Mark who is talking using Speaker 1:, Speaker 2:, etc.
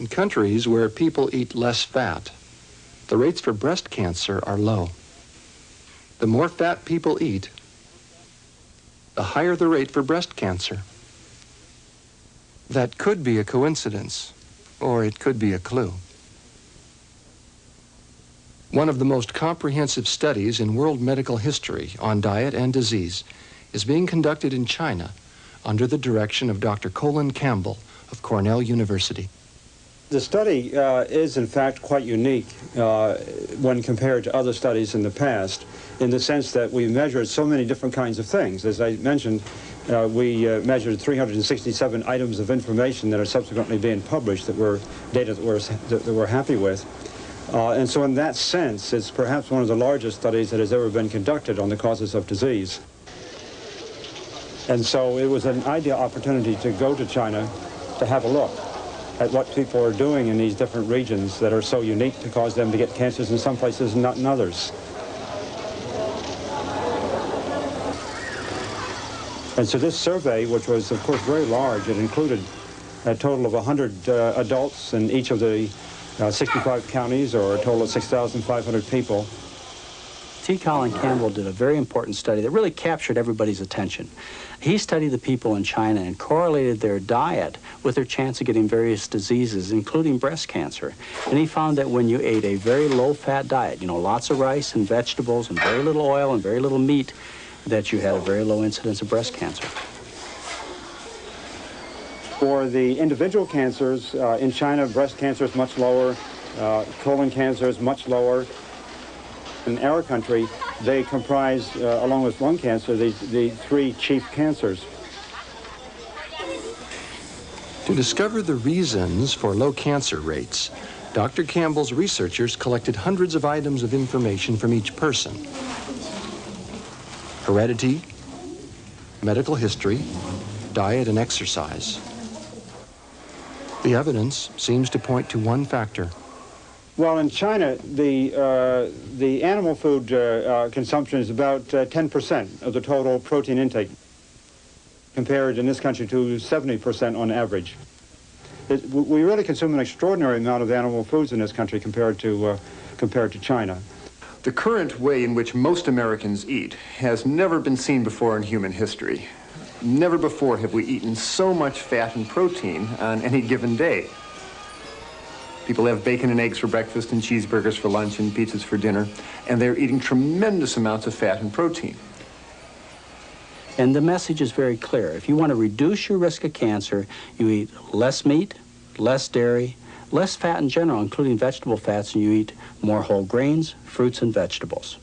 Speaker 1: In countries where people eat less fat, the rates for breast cancer are low. The more fat people eat, the higher the rate for breast cancer. That could be a coincidence, or it could be a clue. One of the most comprehensive studies in world medical history on diet and disease is being conducted in China under the direction of Dr. Colin Campbell of Cornell University.
Speaker 2: The study is, in fact, quite unique when compared to other studies in the past, in the sense that we measured so many different kinds of things. As I mentioned, we measured 367 items of information that are subsequently being published that were data that we're happy with. And so in that sense, it's perhaps one of the largest studies that has ever been conducted on the causes of disease. And so it was an ideal opportunity to go to China to have a look at what people are doing in these different regions that are so unique to cause them to get cancers in some places and not in others. And so this survey, which was, of course, very large, it included a total of 100 adults in each of the 65 counties, or a total of 6,500 people.
Speaker 3: T. Colin Campbell did a very important study that really captured everybody's attention. He studied the people in China and correlated their diet with their chance of getting various diseases, including breast cancer. And he found that when you ate a very low-fat diet, you know, lots of rice and vegetables and very little oil and very little meat, that you had a very low incidence of breast cancer.
Speaker 2: For the individual cancers, in China, breast cancer is much lower, colon cancer is much lower. In our country, they comprise, along with lung cancer, the three chief cancers.
Speaker 1: To discover the reasons for low cancer rates, Dr. Campbell's researchers collected hundreds of items of information from each person. Heredity, medical history, diet and exercise. The evidence seems to point to one factor.
Speaker 2: Well, in China, the animal food consumption is about 10% of the total protein intake, compared in this country to 70% on average. We really consume an extraordinary amount of animal foods in this country compared to China.
Speaker 4: The current way in which most Americans eat has never been seen before in human history. Never before have we eaten so much fat and protein on any given day. People have bacon and eggs for breakfast and cheeseburgers for lunch and pizzas for dinner, and they're eating tremendous amounts of fat and protein.
Speaker 3: And the message is very clear. If you want to reduce your risk of cancer, you eat less meat, less dairy, less fat in general, including vegetable fats, and you eat more whole grains, fruits, and vegetables.